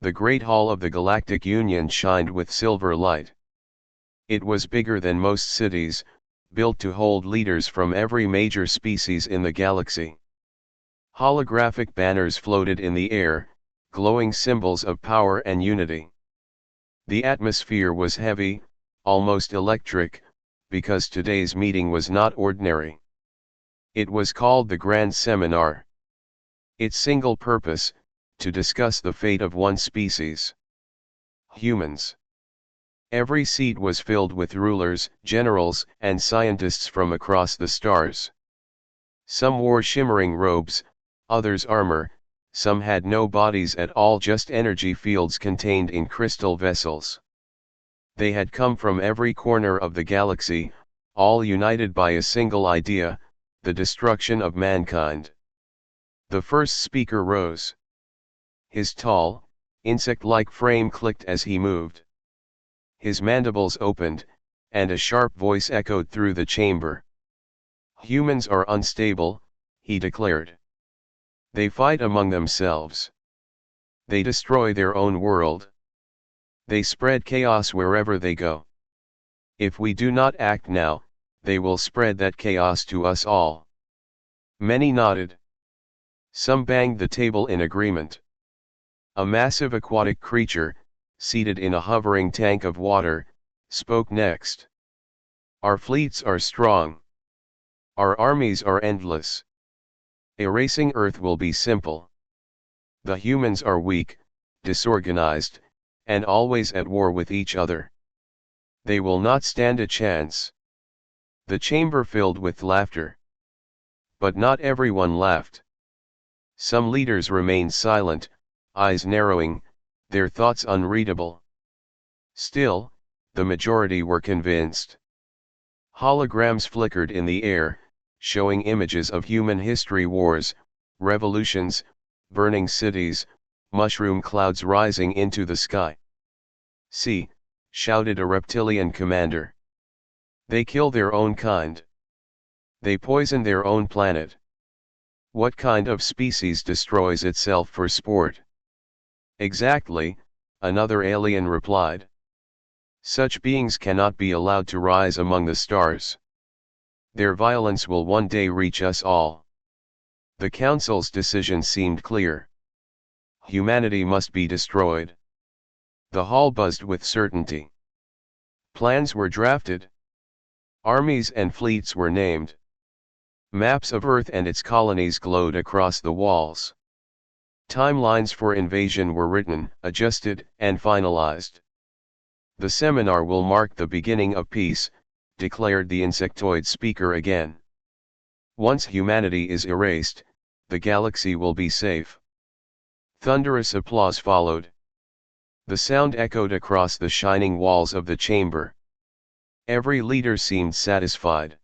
The Great Hall of the Galactic Union shined with silver light. It was bigger than most cities, built to hold leaders from every major species in the galaxy. Holographic banners floated in the air, glowing symbols of power and unity. The atmosphere was heavy, almost electric, because today's meeting was not ordinary. It was called the Grand Seminar. Its single purpose, to discuss the fate of one species. Humans. Every seat was filled with rulers, generals, and scientists from across the stars. Some wore shimmering robes, others armor, some had no bodies at all, just energy fields contained in crystal vessels. They had come from every corner of the galaxy, all united by a single idea, the destruction of mankind. The first speaker rose. His tall, insect-like frame clicked as he moved. His mandibles opened, and a sharp voice echoed through the chamber. "Humans are unstable," he declared. "They fight among themselves. They destroy their own world. They spread chaos wherever they go. If we do not act now, they will spread that chaos to us all." Many nodded. Some banged the table in agreement. A massive aquatic creature, seated in a hovering tank of water, spoke next. "Our fleets are strong. Our armies are endless. Erasing Earth will be simple. The humans are weak, disorganized, and always at war with each other. They will not stand a chance." The chamber filled with laughter. But not everyone laughed. Some leaders remained silent, eyes narrowing, their thoughts unreadable. Still, the majority were convinced. Holograms flickered in the air, showing images of human history, wars, revolutions, burning cities, mushroom clouds rising into the sky. "See," shouted a reptilian commander. "They kill their own kind. They poison their own planet. What kind of species destroys itself for sport?" "Exactly," another alien replied. "Such beings cannot be allowed to rise among the stars. Their violence will one day reach us all." The council's decision seemed clear. Humanity must be destroyed. The hall buzzed with certainty. Plans were drafted. Armies and fleets were named. Maps of Earth and its colonies glowed across the walls. Timelines for invasion were written, adjusted, and finalized. "The seminar will mark the beginning of peace," declared the insectoid speaker again. "Once humanity is erased, the galaxy will be safe." Thunderous applause followed. The sound echoed across the shining walls of the chamber. Every leader seemed satisfied.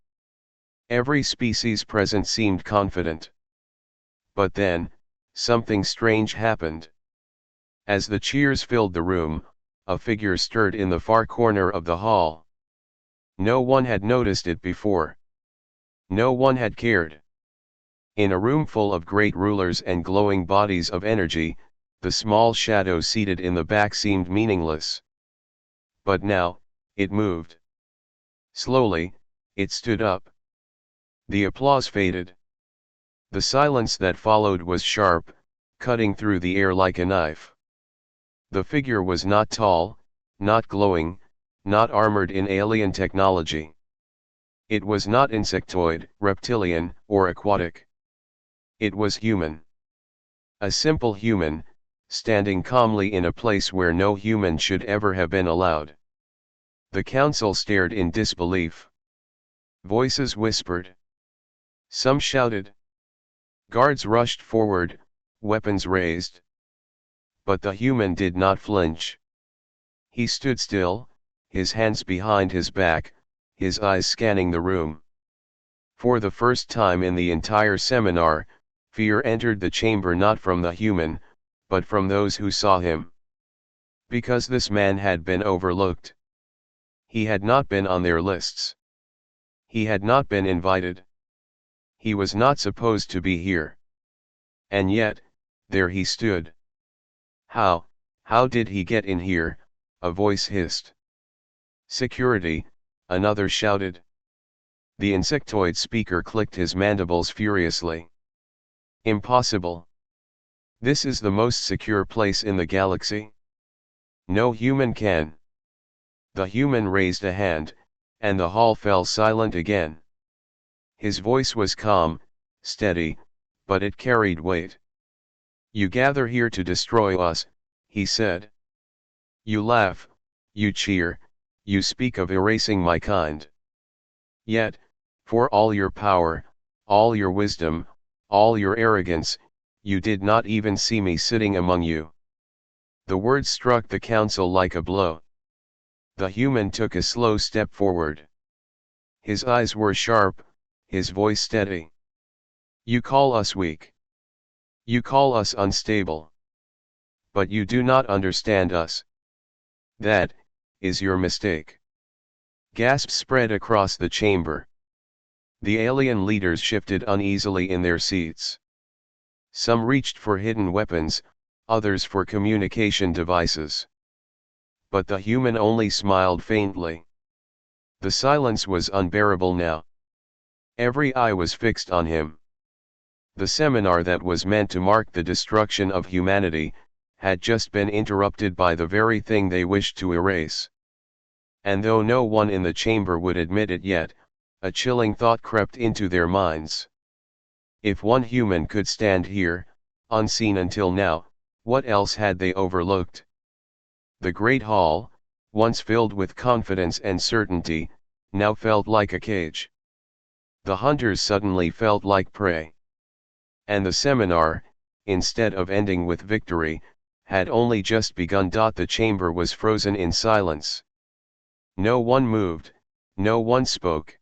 Every species present seemed confident. But then, something strange happened. As the cheers filled the room, a figure stirred in the far corner of the hall. No one had noticed it before. No one had cared. In a room full of great rulers and glowing bodies of energy, the small shadow seated in the back seemed meaningless. But now, it moved. Slowly, it stood up. The applause faded. The silence that followed was sharp, cutting through the air like a knife. The figure was not tall, not glowing, not armored in alien technology. It was not insectoid, reptilian, or aquatic. It was human. A simple human, standing calmly in a place where no human should ever have been allowed. The council stared in disbelief. Voices whispered. Some shouted. Guards rushed forward, weapons raised. But the human did not flinch. He stood still, his hands behind his back, his eyes scanning the room. For the first time in the entire seminar, fear entered the chamber, not from the human, but from those who saw him. Because this man had been overlooked. He had not been on their lists. He had not been invited. He was not supposed to be here. And yet, there he stood. How did he get in here? A voice hissed. Security, another shouted. The insectoid speaker clicked his mandibles furiously. Impossible. This is the most secure place in the galaxy. No human can. The human raised a hand, and the hall fell silent again. His voice was calm, steady, but it carried weight. You gather here to destroy us, he said. You laugh, you cheer, you speak of erasing my kind. Yet, for all your power, all your wisdom, all your arrogance, you did not even see me sitting among you. The words struck the council like a blow. The human took a slow step forward. His eyes were sharp, his voice steady. You call us weak. You call us unstable. But you do not understand us. That is your mistake. Gasps spread across the chamber. The alien leaders shifted uneasily in their seats. Some reached for hidden weapons, others for communication devices. But the human only smiled faintly. The silence was unbearable now. Every eye was fixed on him. The seminar that was meant to mark the destruction of humanity had just been interrupted by the very thing they wished to erase. And though no one in the chamber would admit it yet, a chilling thought crept into their minds. If one human could stand here, unseen until now, what else had they overlooked? The great hall, once filled with confidence and certainty, now felt like a cage. The hunters suddenly felt like prey. And the seminar, instead of ending with victory, had only just begun. The chamber was frozen in silence. No one moved, no one spoke.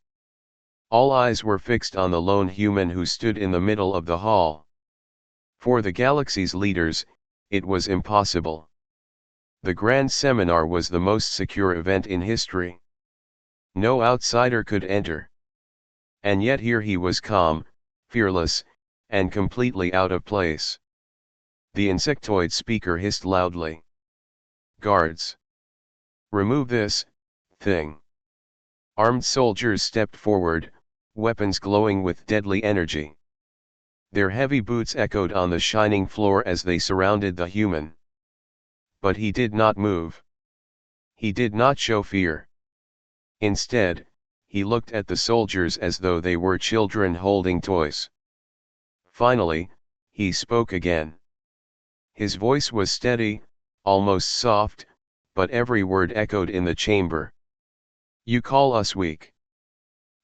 All eyes were fixed on the lone human who stood in the middle of the hall. For the galaxy's leaders, it was impossible. The Grand Seminar was the most secure event in history. No outsider could enter. And yet here he was calm, fearless, and completely out of place. The insectoid speaker hissed loudly. Guards! Remove this thing. Armed soldiers stepped forward, weapons glowing with deadly energy. Their heavy boots echoed on the shining floor as they surrounded the human. But he did not move. He did not show fear. Instead, he looked at the soldiers as though they were children holding toys. Finally, he spoke again. His voice was steady, almost soft, but every word echoed in the chamber. You call us weak.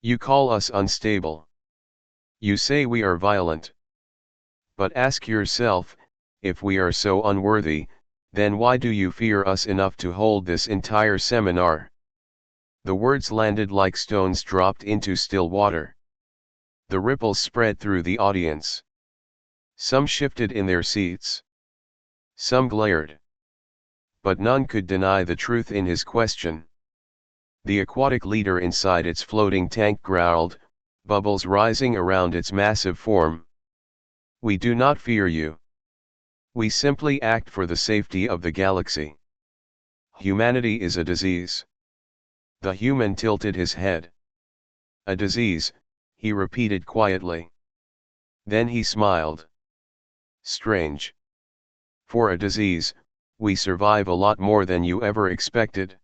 You call us unstable. You say we are violent. But ask yourself, if we are so unworthy, then why do you fear us enough to hold this entire seminar? The words landed like stones dropped into still water. The ripples spread through the audience. Some shifted in their seats. Some glared. But none could deny the truth in his question. The aquatic leader inside its floating tank growled, bubbles rising around its massive form. We do not fear you. We simply act for the safety of the galaxy. Humanity is a disease. The human tilted his head. A disease, he repeated quietly. Then he smiled. Strange. For a disease, we survive a lot more than you ever expected.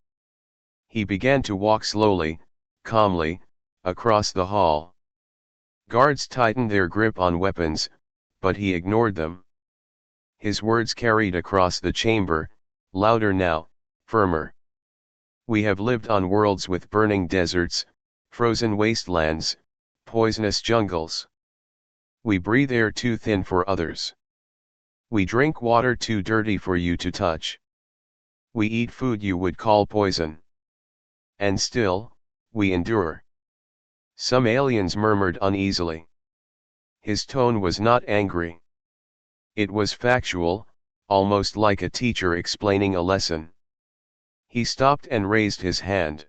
He began to walk slowly, calmly, across the hall. Guards tightened their grip on weapons, but he ignored them. His words carried across the chamber, louder now, firmer. We have lived on worlds with burning deserts, frozen wastelands, poisonous jungles. We breathe air too thin for others. We drink water too dirty for you to touch. We eat food you would call poison. And still, we endure. Some aliens murmured uneasily. His tone was not angry. It was factual, almost like a teacher explaining a lesson. He stopped and raised his hand.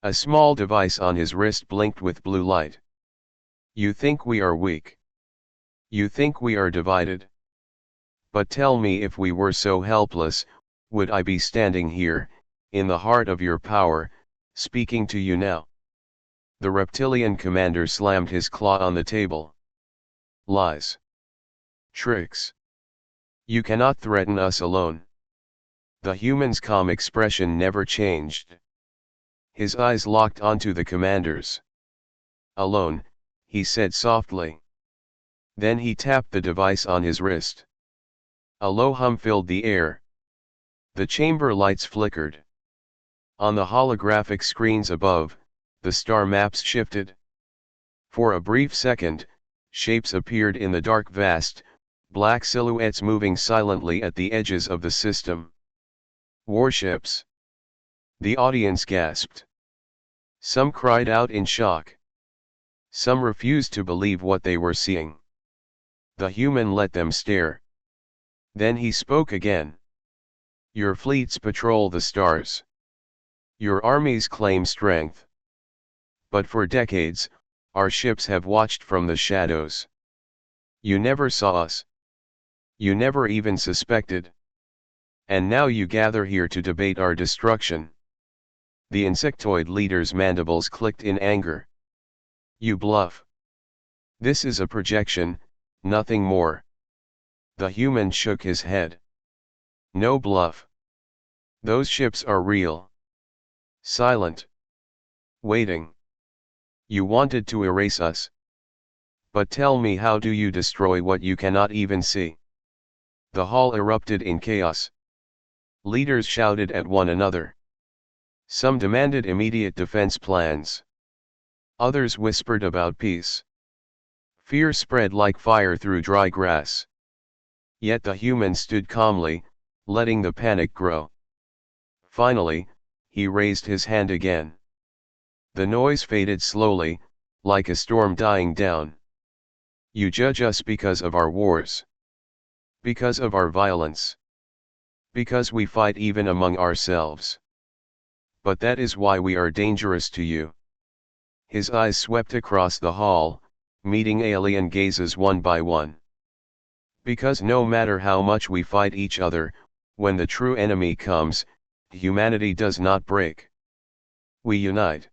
A small device on his wrist blinked with blue light. You think we are weak. You think we are divided. But tell me, if we were so helpless, would I be standing here, in the heart of your power, speaking to you now? The reptilian commander slammed his claw on the table. Lies. Tricks. You cannot threaten us alone. The human's calm expression never changed. His eyes locked onto the commander's. Alone, he said softly. Then he tapped the device on his wrist. A low hum filled the air. The chamber lights flickered. On the holographic screens above, the star maps shifted. For a brief second, shapes appeared in the dark vast, black silhouettes moving silently at the edges of the system. Warships. The audience gasped. Some cried out in shock. Some refused to believe what they were seeing. The human let them stare. Then he spoke again. Your fleets patrol the stars. Your armies claim strength. But for decades, our ships have watched from the shadows. You never saw us. You never even suspected. And now you gather here to debate our destruction. The insectoid leader's mandibles clicked in anger. You bluff. This is a projection, nothing more. The human shook his head. No bluff. Those ships are real. Silent. Waiting. You wanted to erase us. But tell me, how do you destroy what you cannot even see? The hall erupted in chaos. Leaders shouted at one another. Some demanded immediate defense plans. Others whispered about peace. Fear spread like fire through dry grass. Yet the human stood calmly, letting the panic grow. Finally, he raised his hand again. The noise faded slowly, like a storm dying down. You judge us because of our wars. Because of our violence. Because we fight even among ourselves. But that is why we are dangerous to you. His eyes swept across the hall, meeting alien gazes one by one. Because no matter how much we fight each other, when the true enemy comes, humanity does not break. We unite.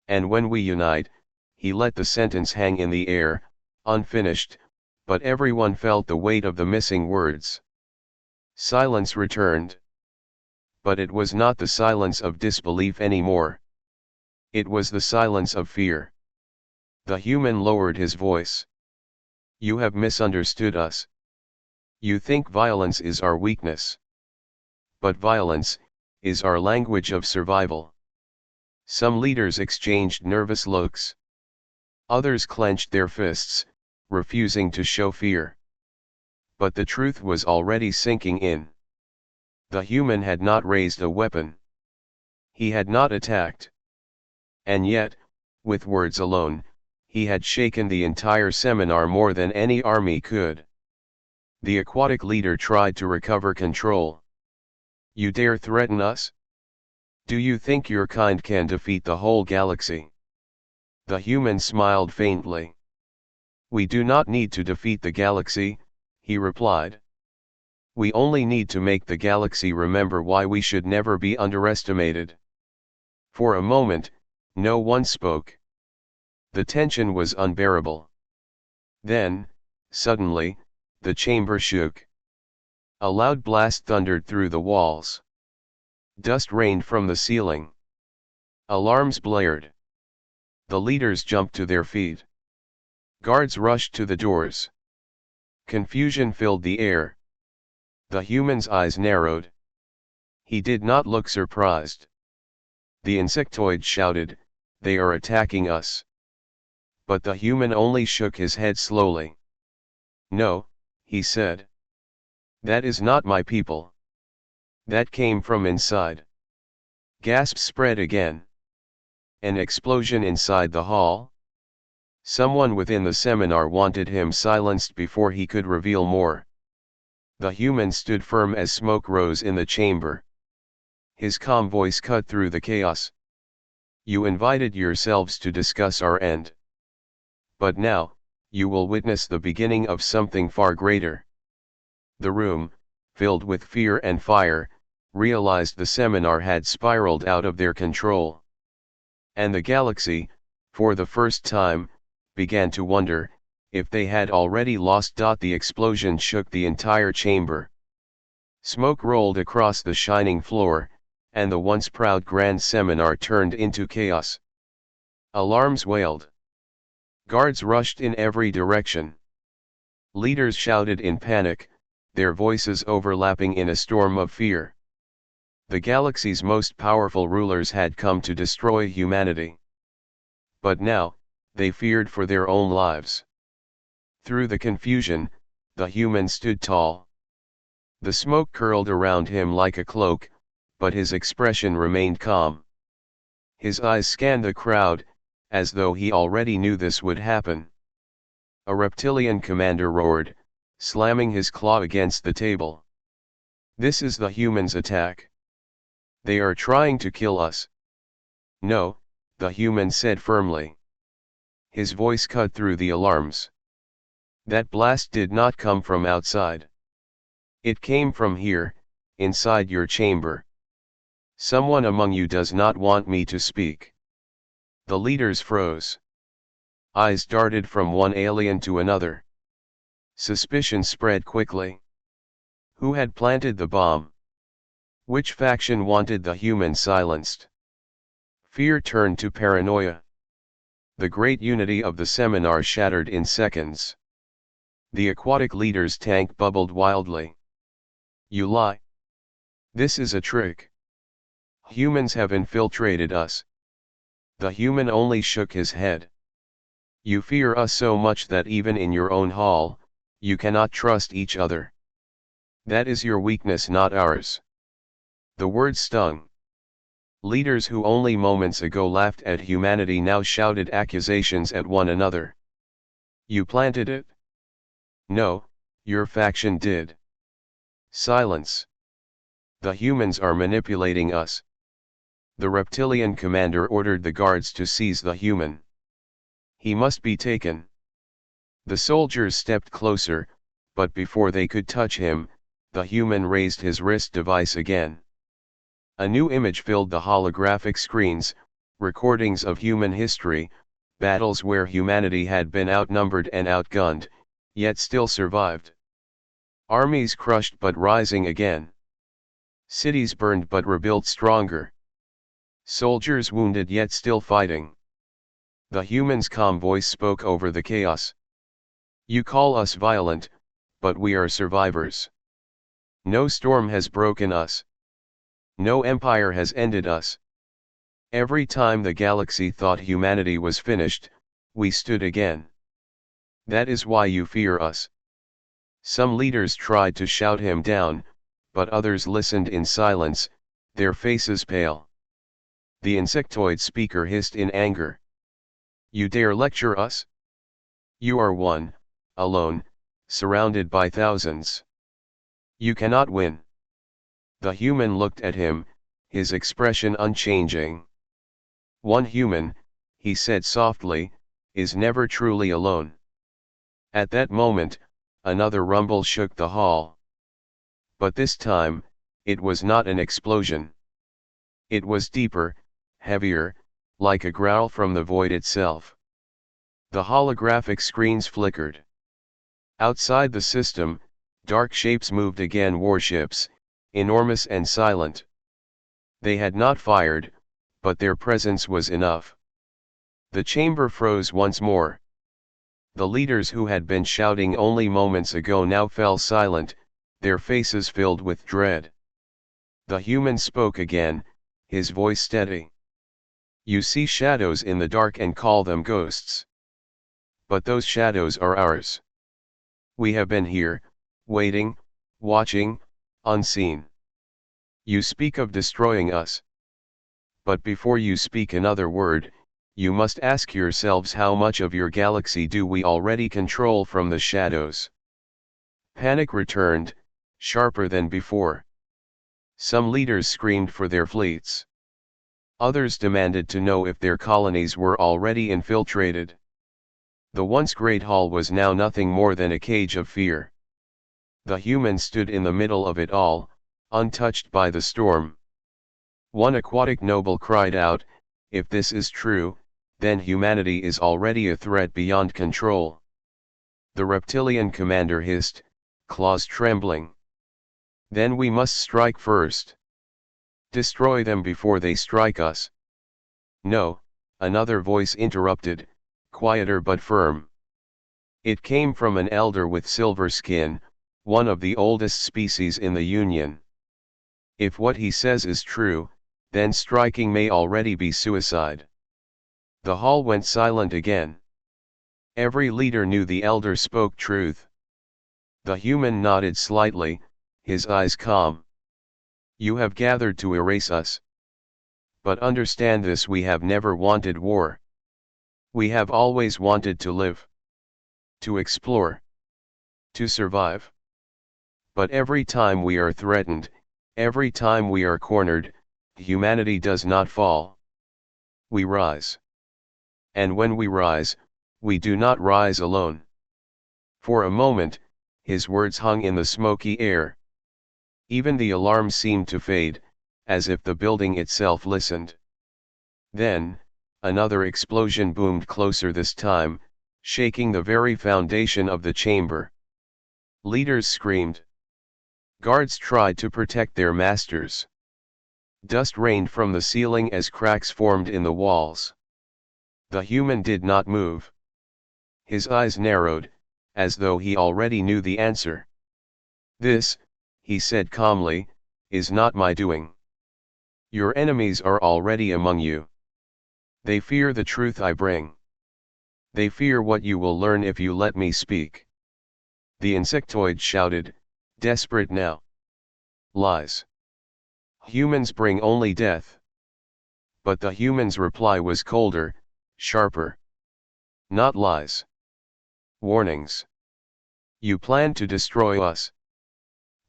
And when we unite, he let the sentence hang in the air, unfinished, but everyone felt the weight of the missing words. Silence returned. But it was not the silence of disbelief anymore. It was the silence of fear. The human lowered his voice. You have misunderstood us. You think violence is our weakness. But violence is our language of survival. Some leaders exchanged nervous looks. Others clenched their fists, refusing to show fear. But the truth was already sinking in. The human had not raised a weapon. He had not attacked. And yet, with words alone, he had shaken the entire seminar more than any army could. The aquatic leader tried to recover control. You dare threaten us? Do you think your kind can defeat the whole galaxy? The human smiled faintly. We do not need to defeat the galaxy, he replied. We only need to make the galaxy remember why we should never be underestimated. For a moment, no one spoke. The tension was unbearable. Then, suddenly, the chamber shook. A loud blast thundered through the walls. Dust rained from the ceiling. Alarms blared. The leaders jumped to their feet. Guards rushed to the doors. Confusion filled the air. The human's eyes narrowed. He did not look surprised. The insectoid shouted, "They are attacking us." But the human only shook his head slowly. "No," he said. "That is not my people. That came from inside." Gasps spread again. An explosion inside the hall? Someone within the seminar wanted him silenced before he could reveal more. The human stood firm as smoke rose in the chamber. His calm voice cut through the chaos. You invited yourselves to discuss our end. But now, you will witness the beginning of something far greater. The room, filled with fear and fire, realized the seminar had spiraled out of their control. And the galaxy, for the first time, began to wonder if they had already lost. The explosion shook the entire chamber. Smoke rolled across the shining floor, and the once proud grand seminar turned into chaos. Alarms wailed. Guards rushed in every direction. Leaders shouted in panic, their voices overlapping in a storm of fear. The galaxy's most powerful rulers had come to destroy humanity. But now, they feared for their own lives. Through the confusion, the human stood tall. The smoke curled around him like a cloak, but his expression remained calm. His eyes scanned the crowd, as though he already knew this would happen. A reptilian commander roared, slamming his claw against the table. "This is the humans' attack. They are trying to kill us." "No," the human said firmly. His voice cut through the alarms. "That blast did not come from outside. It came from here, inside your chamber. Someone among you does not want me to speak." The leaders froze. Eyes darted from one alien to another. Suspicion spread quickly. Who had planted the bomb? Which faction wanted the humans silenced? Fear turned to paranoia. The great unity of the seminar shattered in seconds. The aquatic leader's tank bubbled wildly. "You lie. This is a trick. Humans have infiltrated us." The human only shook his head. "You fear us so much that even in your own hall, you cannot trust each other. That is your weakness, not ours." The words stung. Leaders who only moments ago laughed at humanity now shouted accusations at one another. "You planted it?" "No, your faction did." "Silence. The humans are manipulating us." The reptilian commander ordered the guards to seize the human. "He must be taken." The soldiers stepped closer, but before they could touch him, the human raised his wrist device again. A new image filled the holographic screens, recordings of human history, battles where humanity had been outnumbered and outgunned, yet still survived. Armies crushed but rising again. Cities burned but rebuilt stronger. Soldiers wounded yet still fighting. The human's calm voice spoke over the chaos. "You call us violent, but we are survivors. No storm has broken us. No empire has ended us. Every time the galaxy thought humanity was finished, we stood again. That is why you fear us." Some leaders tried to shout him down, but others listened in silence, their faces pale. The insectoid speaker hissed in anger. "You dare lecture us? You are one, alone, surrounded by thousands. You cannot win." The human looked at him, his expression unchanging. "One human," he said softly, "is never truly alone." At that moment, another rumble shook the hall. But this time, it was not an explosion. It was deeper, heavier, like a growl from the void itself. The holographic screens flickered. Outside the system, dark shapes moved again, warships, enormous and silent. They had not fired, but their presence was enough. The chamber froze once more. The leaders who had been shouting only moments ago now fell silent, their faces filled with dread. The human spoke again, his voice steady. "You see shadows in the dark and call them ghosts. But those shadows are ours. We have been here, waiting, watching, unseen. You speak of destroying us. But before you speak another word, you must ask yourselves how much of your galaxy do we already control from the shadows." Panic returned, sharper than before. Some leaders screamed for their fleets. Others demanded to know if their colonies were already infiltrated. The once great hall was now nothing more than a cage of fear. The human stood in the middle of it all, untouched by the storm. One aquatic noble cried out, "If this is true, then humanity is already a threat beyond control." The reptilian commander hissed, claws trembling. "Then we must strike first. Destroy them before they strike us." "No," another voice interrupted, quieter but firm. It came from an elder with silver skin, one of the oldest species in the Union. "If what he says is true, then striking may already be suicide." The hall went silent again. Every leader knew the elder spoke truth. The human nodded slightly, his eyes calm. "You have gathered to erase us. But understand this: we have never wanted war. We have always wanted to live. To explore. To survive. But every time we are threatened, every time we are cornered, humanity does not fall. We rise. And when we rise, we do not rise alone." For a moment, his words hung in the smoky air. Even the alarm seemed to fade, as if the building itself listened. Then, another explosion boomed closer, this time, shaking the very foundation of the chamber. Leaders screamed. Guards tried to protect their masters. Dust rained from the ceiling as cracks formed in the walls. The human did not move. His eyes narrowed, as though he already knew the answer. "This," he said calmly, "is not my doing. Your enemies are already among you. They fear the truth I bring. They fear what you will learn if you let me speak." The insectoid shouted, desperate now. "Lies. Humans bring only death." But the human's reply was colder, sharper. "Not lies. Warnings. You plan to destroy us.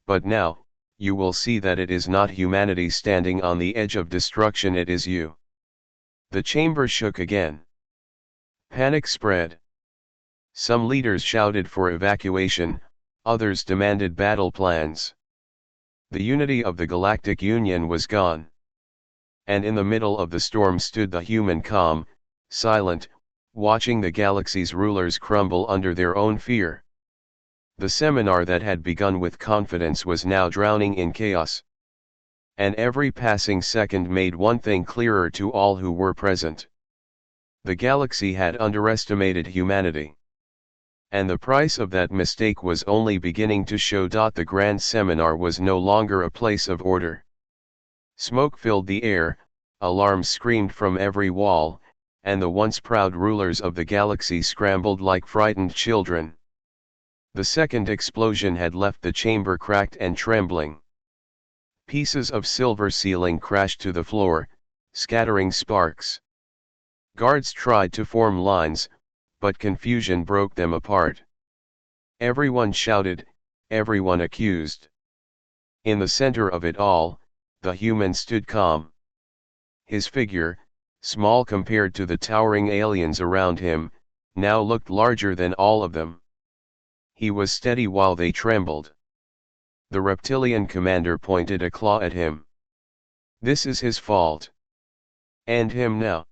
But now, you will see that it is not humanity standing on the edge of destruction, it is you." The chamber shook again. Panic spread. Some leaders shouted for evacuation, others demanded battle plans. The unity of the Galactic Union was gone. And in the middle of the storm stood the human, calm, silent, watching the galaxy's rulers crumble under their own fear. The seminar that had begun with confidence was now drowning in chaos. And every passing second made one thing clearer to all who were present. The galaxy had underestimated humanity. And the price of that mistake was only beginning to show. The grand seminar was no longer a place of order. Smoke filled the air, alarms screamed from every wall, and the once proud rulers of the galaxy scrambled like frightened children. The second explosion had left the chamber cracked and trembling. Pieces of silver ceiling crashed to the floor, scattering sparks. Guards tried to form lines, but confusion broke them apart. Everyone shouted, everyone accused. In the center of it all, the human stood calm. His figure, small compared to the towering aliens around him, now looked larger than all of them. He was steady while they trembled. The reptilian commander pointed a claw at him. "This is his fault. End him now."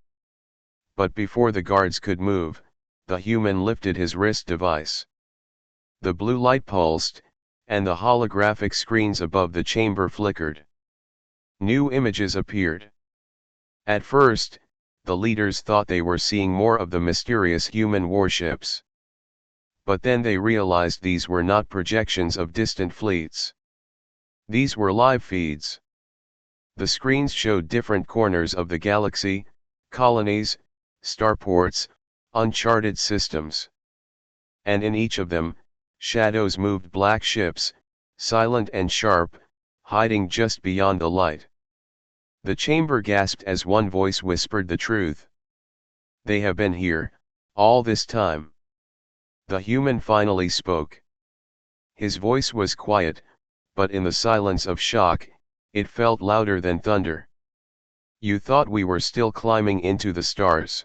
But before the guards could move, the human lifted his wrist device. The blue light pulsed, and the holographic screens above the chamber flickered. New images appeared. At first, the leaders thought they were seeing more of the mysterious human warships. But then they realized these were not projections of distant fleets. These were live feeds. The screens showed different corners of the galaxy, colonies, starports, uncharted systems. And in each of them, shadows moved, black ships, silent and sharp, hiding just beyond the light. The chamber gasped as one voice whispered the truth. "They have been here, all this time." The human finally spoke. His voice was quiet, but in the silence of shock, it felt louder than thunder. "You thought we were still climbing into the stars.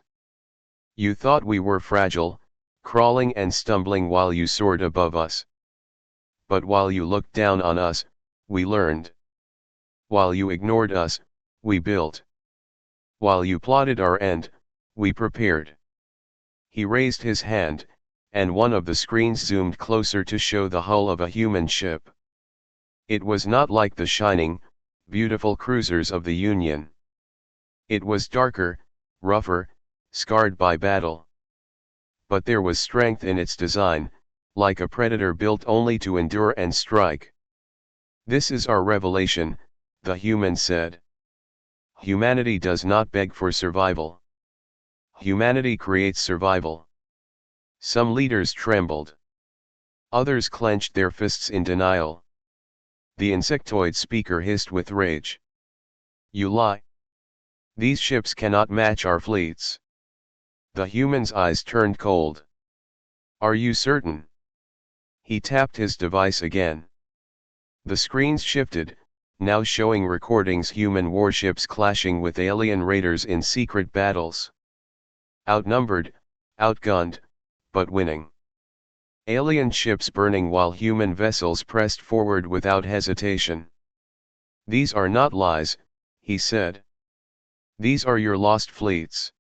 You thought we were fragile, crawling and stumbling while you soared above us. but while you looked down on us, we learned. While you ignored us, we built. While you plotted our end, we prepared. He raised his hand, and one of the screens zoomed closer to show the hull of a human ship. It was not like the shining, beautiful cruisers of the Union. It was darker, rougher, scarred by battle. But there was strength in its design, like a predator built only to endure and strike. "This is our revelation," the human said. "Humanity does not beg for survival. Humanity creates survival." Some leaders trembled. Others clenched their fists in denial. The insectoid speaker hissed with rage. "You lie. These ships cannot match our fleets." The human's eyes turned cold. "Are you certain?" He tapped his device again. The screens shifted, now showing recordings human warships clashing with alien raiders in secret battles. Outnumbered, outgunned, but winning. Alien ships burning while human vessels pressed forward without hesitation. "These are not lies," he said. "These are your lost fleets.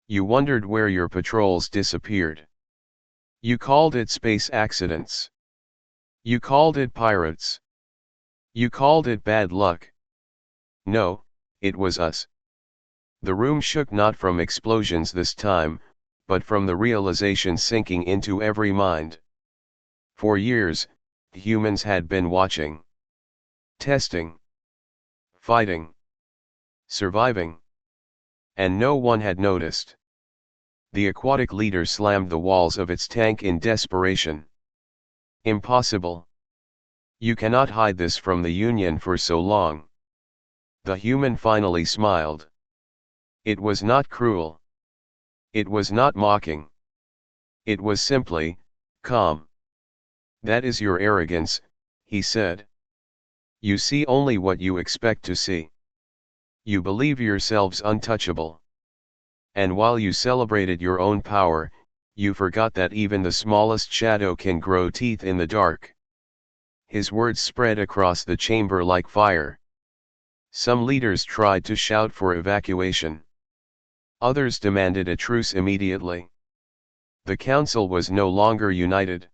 You wondered where your patrols disappeared. You called it space accidents. You called it pirates. You called it bad luck. No, it was us." The room shook not from explosions this time, but from the realization sinking into every mind. For years, humans had been watching. Testing. Fighting. Surviving. And no one had noticed. The aquatic leader slammed the walls of its tank in desperation. "Impossible. You cannot hide this from the Union for so long." The human finally smiled. It was not cruel. It was not mocking. It was simply calm. "That is your arrogance," he said. "You see only what you expect to see. You believe yourselves untouchable. And while you celebrated your own power, you forgot that even the smallest shadow can grow teeth in the dark." His words spread across the chamber like fire. Some leaders tried to shout for evacuation. Others demanded a truce immediately. The council was no longer united.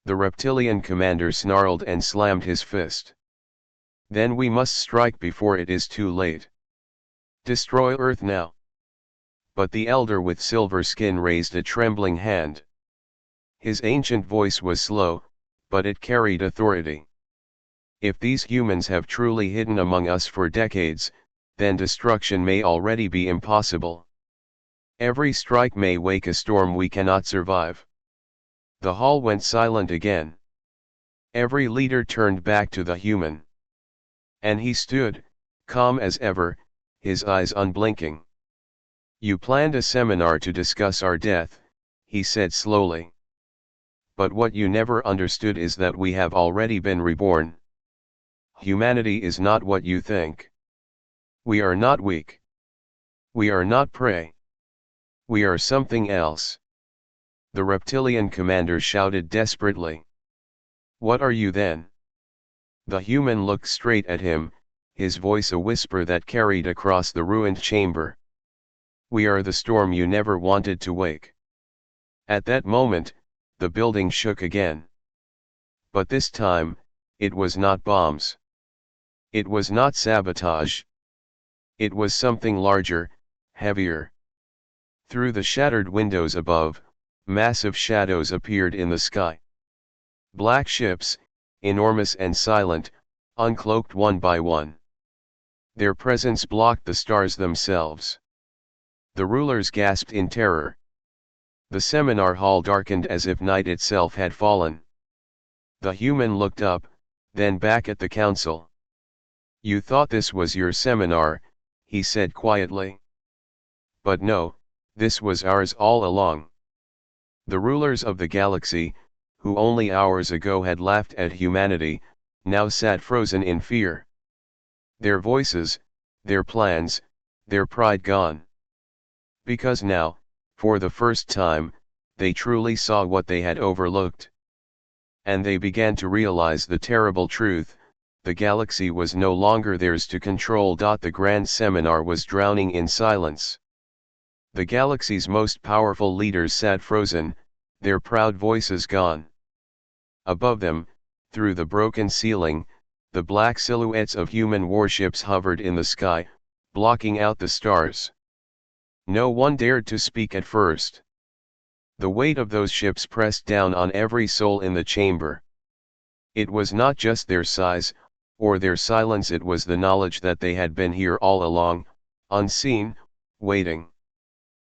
The reptilian commander snarled and slammed his fist. "Then we must strike before it is too late. Destroy Earth now." But the elder with silver skin raised a trembling hand. His ancient voice was slow, but it carried authority. "If these humans have truly hidden among us for decades, then destruction may already be impossible. Every strike may wake a storm we cannot survive." The hall went silent again. Every leader turned back to the human. And he stood, calm as ever, his eyes unblinking. "You planned a seminar to discuss our death," he said slowly. "But what you never understood is that we have already been reborn. Humanity is not what you think. We are not weak. We are not prey. We are something else." The reptilian commander shouted desperately. "What are you then?" The human looked straight at him, his voice a whisper that carried across the ruined chamber. "We are the storm you never wanted to wake." At that moment, the building shook again. But this time, it was not bombs. It was not sabotage. It was something larger, heavier. Through the shattered windows above, massive shadows appeared in the sky. Black ships, enormous and silent, uncloaked one by one. Their presence blocked the stars themselves. The rulers gasped in terror. The seminar hall darkened as if night itself had fallen. The human looked up, then back at the council. "You thought this was your seminar," he said quietly. "But no, this was ours all along." The rulers of the galaxy, who only hours ago had laughed at humanity, now sat frozen in fear. Their voices, their plans, their pride gone. Because now, for the first time, they truly saw what they had overlooked. And they began to realize the terrible truth: the galaxy was no longer theirs to control. The grand seminar was drowning in silence. The galaxy's most powerful leaders sat frozen, their proud voices gone. Above them, through the broken ceiling, the black silhouettes of human warships hovered in the sky, blocking out the stars. No one dared to speak at first. The weight of those ships pressed down on every soul in the chamber. It was not just their size, or their silence, it was the knowledge that they had been here all along, unseen, waiting.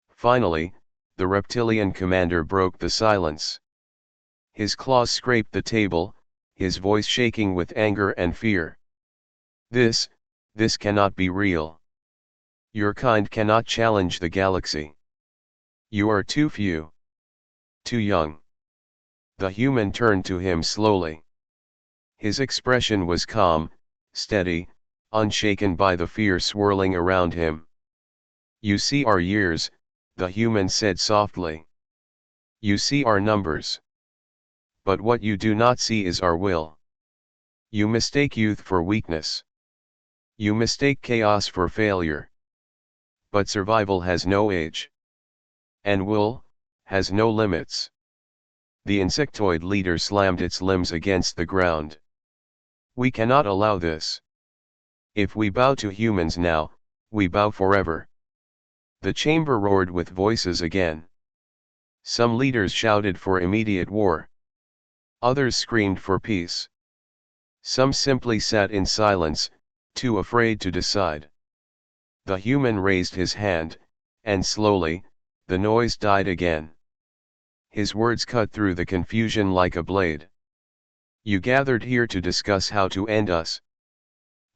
Finally, the reptilian commander broke the silence. His claws scraped the table, his voice shaking with anger and fear. This cannot be real. Your kind cannot challenge the galaxy. You are too few. Too young. The human turned to him slowly. His expression was calm, steady, unshaken by the fear swirling around him. You see our years, the human said softly. You see our numbers. But what you do not see is our will. You mistake youth for weakness. You mistake chaos for failure. But survival has no age. And will has no limits. The insectoid leader slammed its limbs against the ground. We cannot allow this. If we bow to humans now, we bow forever. The chamber roared with voices again. Some leaders shouted for immediate war. Others screamed for peace. Some simply sat in silence, too afraid to decide. The human raised his hand, and slowly, the noise died again. His words cut through the confusion like a blade. You gathered here to discuss how to end us.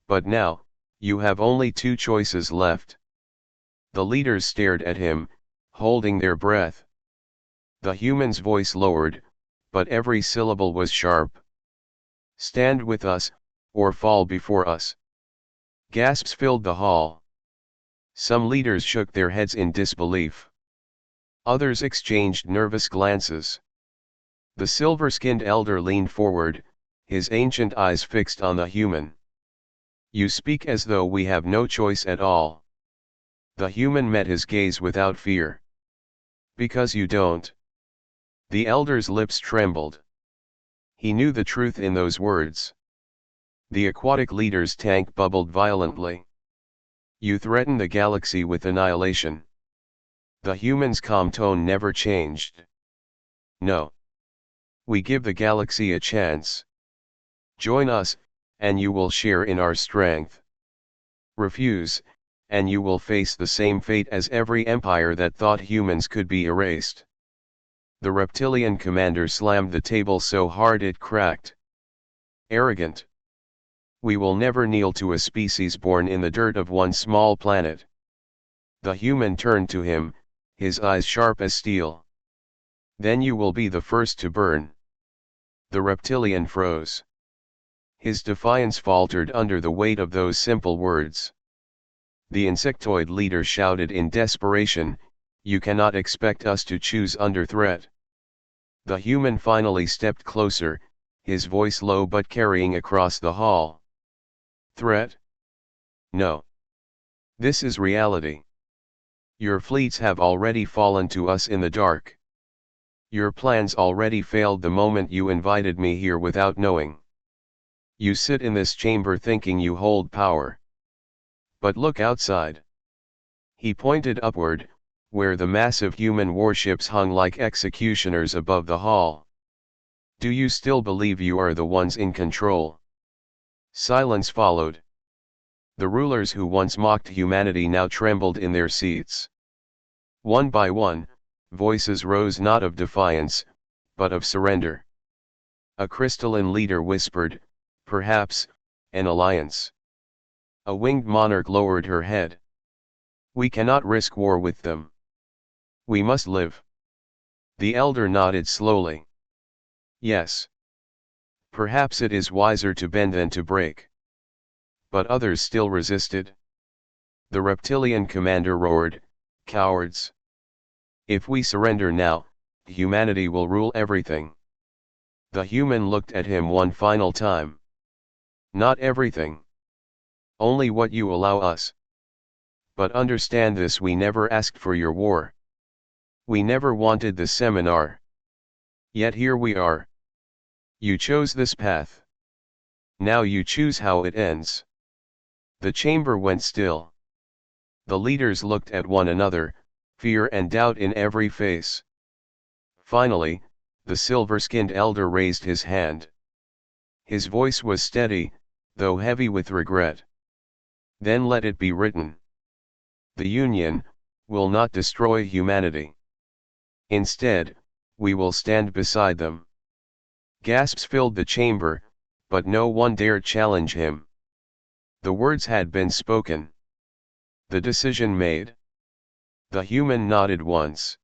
But now, you have only two choices left. The leaders stared at him, holding their breath. The human's voice lowered, but every syllable was sharp. Stand with us, or fall before us. Gasps filled the hall. Some leaders shook their heads in disbelief. Others exchanged nervous glances. The silver-skinned elder leaned forward, his ancient eyes fixed on the human. You speak as though we have no choice at all. The human met his gaze without fear. Because you don't. The elder's lips trembled. He knew the truth in those words. The aquatic leader's tank bubbled violently. You threaten the galaxy with annihilation. The human's calm tone never changed. No. We give the galaxy a chance. Join us, and you will share in our strength. Refuse, and you will face the same fate as every empire that thought humans could be erased. The reptilian commander slammed the table so hard it cracked. Arrogant. We will never kneel to a species born in the dirt of one small planet. The human turned to him, his eyes sharp as steel. Then you will be the first to burn. The reptilian froze. His defiance faltered under the weight of those simple words. The insectoid leader shouted in desperation, You cannot expect us to choose under threat. The human finally stepped closer, his voice low but carrying across the hall. Threat? No. This is reality. Your fleets have already fallen to us in the dark. Your plans already failed the moment you invited me here without knowing. You sit in this chamber thinking you hold power. But look outside. He pointed upward, where the massive human warships hung like executioners above the hall. Do you still believe you are the ones in control? Silence followed. The rulers who once mocked humanity now trembled in their seats. One by one, voices rose not of defiance, but of surrender. A crystalline leader whispered, Perhaps, an alliance. A winged monarch lowered her head. We cannot risk war with them. We must live. The elder nodded slowly. Yes. Perhaps it is wiser to bend than to break. But others still resisted. The reptilian commander roared, Cowards! If we surrender now, humanity will rule everything. The human looked at him one final time. Not everything. Only what you allow us. But understand this: we never asked for your war. We never wanted the seminar. Yet here we are. You chose this path. Now you choose how it ends. The chamber went still. The leaders looked at one another, fear and doubt in every face. Finally, the silver-skinned elder raised his hand. His voice was steady, though heavy with regret. Then let it be written. The Union will not destroy humanity. Instead, we will stand beside them. Gasps filled the chamber, but no one dared challenge him. The words had been spoken. The decision made. The human nodded once.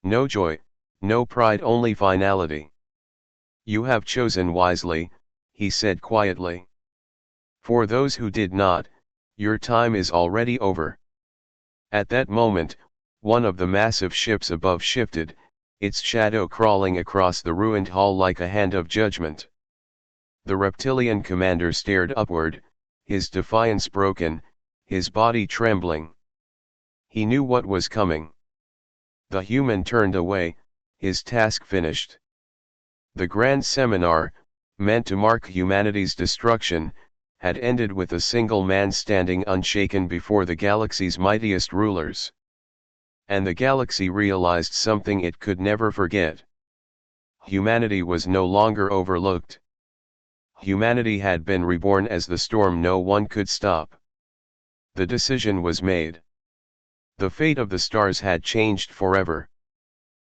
No joy, no pride, only finality. You have chosen wisely, he said quietly. For those who did not, your time is already over. At that moment, one of the massive ships above shifted, its shadow crawling across the ruined hall like a hand of judgment. The reptilian commander stared upward, his defiance broken, his body trembling. He knew what was coming. The human turned away, his task finished. The grand seminar, meant to mark humanity's destruction, had ended with a single man standing unshaken before the galaxy's mightiest rulers. And the galaxy realized something it could never forget. Humanity was no longer overlooked. Humanity had been reborn as the storm no one could stop. The decision was made. The fate of the stars had changed forever.